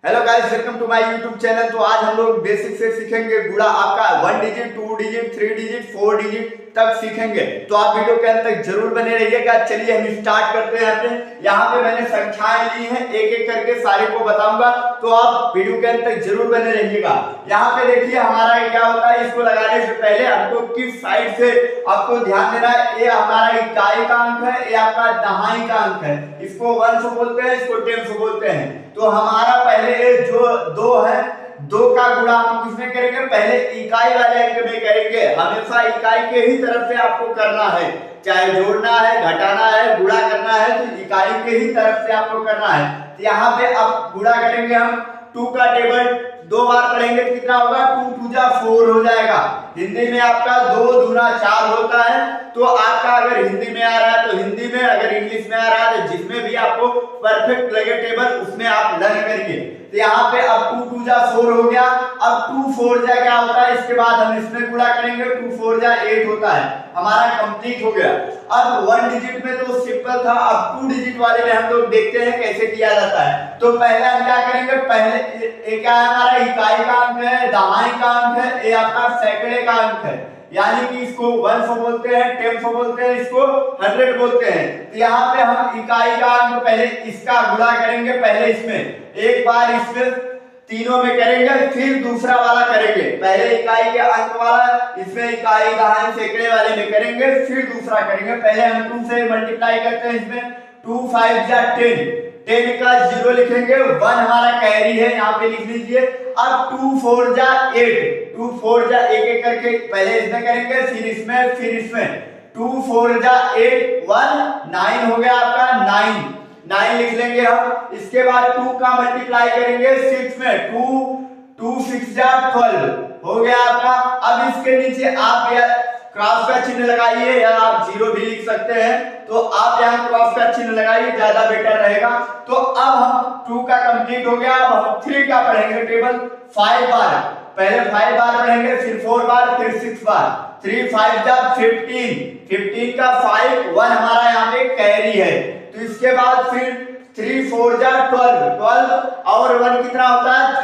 Hello guys, welcome to my YouTube channel. तो आज हम लोग बेसिक से सीखेंगे गुणा। आपका 1 डिजिट, 2 डिजिट, 3 डिजिट, 4 डिजिट तक सीखेंगे। तो आप वीडियो के अंत तक जरूर बने रहिएगा। चलिए हम स्टार्ट करते हैं। यहाँ पे मैंने संख्याएं ली हैं, एक एक करके सारे को बताऊंगा, तो आप वीडियो के अंत तक जरूर बने रहिएगा। यहाँ पे देखिए हमारा क्या होता है, इसको लगाने से पहले हमको किस साइड से आपको ध्यान देना है। ये हमारा इकाई का अंक है, ये आपका दहाई का अंक है। इसको 100 बोलते हैं, इसको 10 बोलते हैं। तो हमारा पहले जो 2 है, 2 का गुणा हम किसमें करेंगे, पहले इकाई वाले अंक में करेंगे। हमेशा इकाई के ही तरफ से आपको करना है, चाहे जोड़ना है, घटाना है, गुणा करना है, तो इकाई के ही तरफ से आपको करना है। तो यहाँ पे अब गुणा करेंगे हम। 2 का टेबल 2 बार पढ़ेंगे तो कितना होगा, 2 2 जा 4 हो जाएगा। हिंदी में आपका 2 दूना 4 होता है। तो आपका अगर हिंदी में आ रहा है तो हिंदी में, अगर इंग्लिश में आ रहा है तो जिसमें भी आपको परफेक्ट लगे टेबल उसमें आप लर्न करिए। तो यहाँ पे अब 2 2 जा 4 हो गया। अब 2 4 जा क्या होता है, इसके बाद हम इसमें गुणा करेंगे। 2 4 जा 8 होता है, हमारा कंप्लीट हो गया। अब 1 डिजिट में तो सिंपल था, अब 2 डिजिट वाले में हम लोग देखते हैं कैसे किया जाता है। तो पहले हम क्या करेंगे, पहले ये क्या है, हमारा इकाई का अंक है, दहाई का अंक है, ये आपका सैकड़े का अंक है। यानी कि इसको 100 बोलते हैं, 10 बोलते हैं, इसको 100 बोलते हैं। तो यहाँ पे हम इकाई का अंक पहले इसका गुणा करेंगे, पहले इसमें एक बार इसमें तीनों में करेंगे, फिर दूसरा वाला करेंगे। पहले इकाई के अंक वाला इसमें इकाई दहाई सैकड़े वाले में करेंगे, फिर दूसरा करेंगे। पहले हम 2 से मल्टीप्लाई करते हैं, इसमें 2 5 जा 10, 10 का 0 लिखेंगे, 1 हमारा कैरी है, यहाँ पे लिख लीजिए। अब 2 4 जा 8, 2 4 जा एक एक करके पहले इसमें करेंगे, फिर इसमें, फिर इसमें। 2 4 जा 8, 1 9 हो गया आपका, 9 लिख लेंगे हम। इसके बाद 2 का मल्टीप्लाई करेंगे 6 में, 2 6 जा 12 हो गया आपका। अब इसके नीचे आप क्रॉस का चिन्ह लगाइए, या आप 0 भी लिख सकते हैं। तो आप यहाँ क्रॉस का चिन्ह लगाइए, ज्यादा बेटर रहेगा। तो अब हम 2 का कंप्लीट हो गया। अब हम 3 का पढ़ेंगे टेबल 5 बार। पहले 5 बार पढ़ेंगे, फिर 4 बार, फिर 6 बार। 3 5 जा 15, 15 का 5, 1 हमारा यहाँ पे कैरी है। तो इसके बाद फिर 3 4 जा 12, 12 और 1 कितना होता है,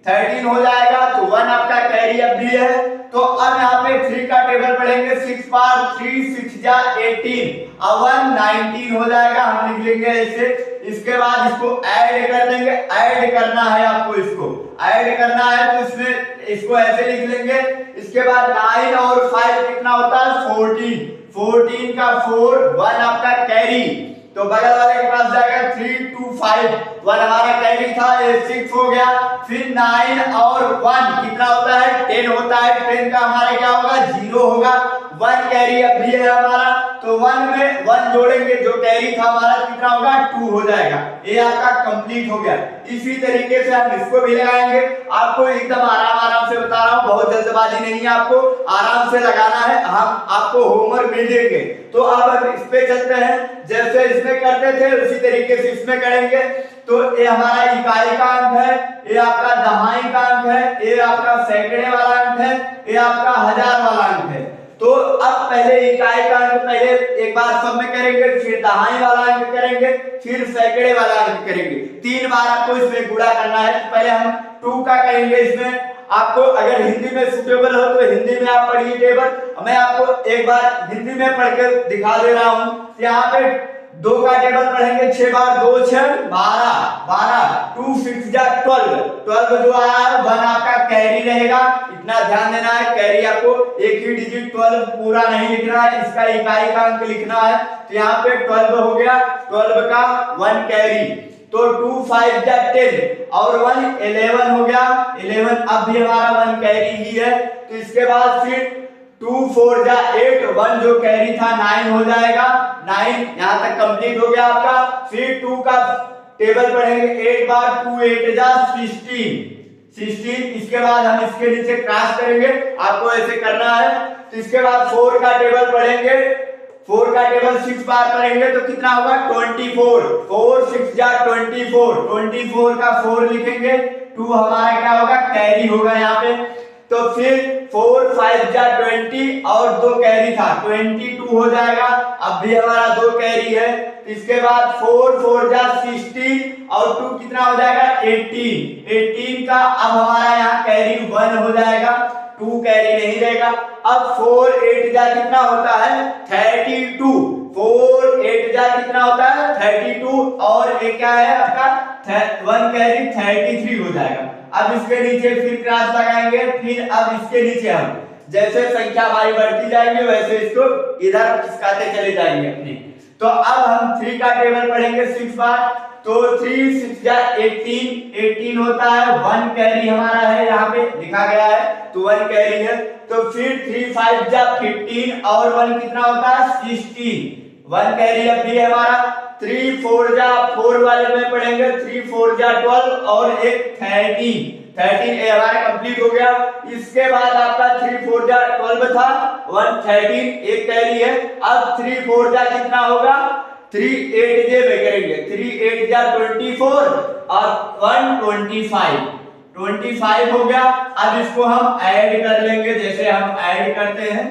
13 हो जाएगा। तो 1 आपका कैरी अब भी है। तो अब यहाँ पे 3 का टेबल पढ़ेंगे 6 बार, 3 6 जा 18, अब 1 19 हो जाएगा, हम लिख लेंगे ऐसे। इसके बाद इसको ऐड कर देंगे, ऐड करना है आपको, इसको ऐड करना है तो इसमें इसको ऐसे लिख लेंगे। इसके बाद 9 और 5 कितना होता है, 14, 14 का 4, 1 आपका कैरी। तो बगल वाले के पास जाएगा 3 2 5, 1 हमारा कैरी था, ये 6 हो गया। फिर 9 और 1 कितना होता है, 10 होता है। 10 का हमारा क्या होगा, 0 होगा। 1 कैरी अब भी है हमारा, तो 1 में 1 जोड़ेंगे, जो कैरी था हमारा कितना होगा, 2 हो जाएगा। ये आपका कंप्लीट हो गया। इसी तरीके से हम इसको भी लगाएंगे। आपको एकदम आराम से बता रहा हूँ, बहुत जल्दबाजी नहीं है, आपको आराम से लगाना है। हम आपको होमवर्क भी देंगे। तो अब हम इस पे चलते हैं, जैसे इसमें करते थे उसी तरीके से इसमें करेंगे। तो ये हमारा इकाई का अंक है, ये आपका दहाई का अंक है, ये आपका सैकड़े वाला अंक है, ये आपका हजार वाला अंक है। तो अब पहले इकाई का अंक पहले एक बार सब में करेंगे, फिर दहाई वाला अंक करेंगे, फिर सैकड़े वाला अंक करेंगे। 3 बार आपको इसमें गुणा करना है। तो पहले हम 2 का करेंगे। इसमें आपको अगर हिंदी में सुटेबल हो तो हिंदी में आप पढ़िए टेबल। मैं आपको एक बार हिंदी में पढ़कर दिखा दे रहा हूँ। यहाँ पे 2 का टेबल पढ़ेंगे 6 बार, 2 6 12, 2 6 जा 12, 12 जो आया है 1 आपका कैरी रहेगा। इतना ध्यान देना है, कैरी आपको एक ही डिजिट 12 पूरा नहीं लिखना है, इसका इकाई का अंक लिखना है। तो यहाँ पे 12 हो गया, 12 का 1 कैरी। तो 2 5 जा 10 और 1 11 हो गया, 11 अब भी हमारा 1 कैरी ही है। तो इसके बाद फिर 2 4 जा 8, 1 जो कैरी था 9 हो जाएगा, 9 यहाँ तक कंप्लीट हो गया आपका। फिर 2 का टेबल पढ़ेंगे 8 बार, 2 8 जा 16। इसके बाद हम इसके नीचे क्रॉस करेंगे, आपको ऐसे करना है। तो इसके बाद 4 का टेबल पढ़ेंगे, 4 का टेबल 6 बार पढ़ेंगे तो कितना होगा, 24, 4 6 जा 24, 24 का 4 लिखेंगे। 2 हमारा क्या होगा, कैरी होगा यहाँ पे। तो फिर 4 5 जा 20 और 2 कैरी था 22 हो जाएगा। अब भी हमारा 2 कैरी है। इसके बाद 4 4 जा 16 और 2 कितना हो जाएगा 18 का अब हमारा यहाँ कैरी 1 हो जाएगा, 2 कैरी नहीं रहेगा। अब 4 8 जा कितना होता है 32, 4 8 जा कितना होता है 32 और एक क्या है आपका 1 कैरी 33 हो जाएगा। अब इसके नीचे फिर क्रॉस लगाएंगे, फिर अब इसके नीचे हम जैसे संख्या हमारी बढ़ती जाएगी वैसे इसको इधर खिसकाते चले जाएंगे अपने। तो अब हम 3 का टेबल पढ़ेंगे 6 बार। तो 3 6 जा 18 होता है, 1 कैरी हमारा है यहाँ पे लिखा गया है तो 1 कैरी है। तो फिर 3 5 जा 15 और 1 कितना होता है 16, 1 कैरी अब भी है हमारा। 3 4 जा 4 वाले में पढ़ेंगे 3 4 जा 12 और एक 13 ये हमारा कंप्लीट हो गया। इसके बाद आपका 3 4 जा 12 था 1 13 एक कैरी है। अब 3 4 जा कितना होगा 3 8 जे में करेंगे 3 8 जा 24 और 1 25 हो गया। अब इसको हम ऐड कर लेंगे जैसे हम ऐड करते हैं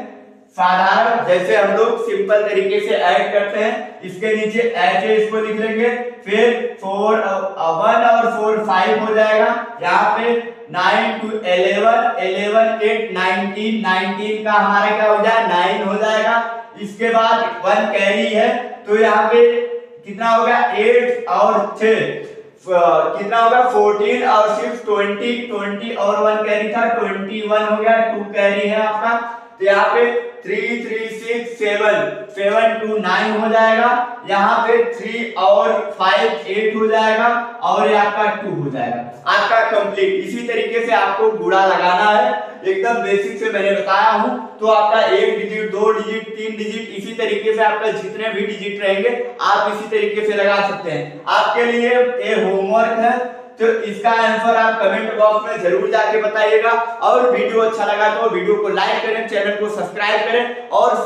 साधारण, जैसे हम लोग सिंपल तरीके से ऐड करते हैं। इसके नीचे ऐसे इसको लिख लेंगे, फिर 4 1 और 4 5 हो जाएगा। यहाँ पे 9 to 11 11 8 19 का हमारा क्या हो जाएगा 9 हो जाएगा। इसके बाद 1 कैरी है तो यहाँ पे कितना होगा 8 और 6 कितना होगा 14 और 6 20 और 1 कैरी था 21 हो गया। 2 कैरी है आपका तो यहाँ पे 3 3 6 7 2 9 हो जाएगा। यहाँ पे 3 और 5 8 हो जाएगा और ये आपका 2 हो जाएगा आपका कंप्लीट। इसी तरीके से आपको गुणा लगाना है, एकदम बेसिक से मैंने बताया हूं। तो आपका 1 डिजिट 2 डिजिट 3 डिजिट इसी तरीके से आपका जितने भी डिजिट रहेंगे आप इसी तरीके से लगा सकते हैं। आपके लिए ये होमवर्क है तो इसका आंसर आप कमेंट बॉक्स में जरूर जाके बताइएगा। और वीडियो अच्छा लगा तो वीडियो को लाइक करें, चैनल को सब्सक्राइब करें और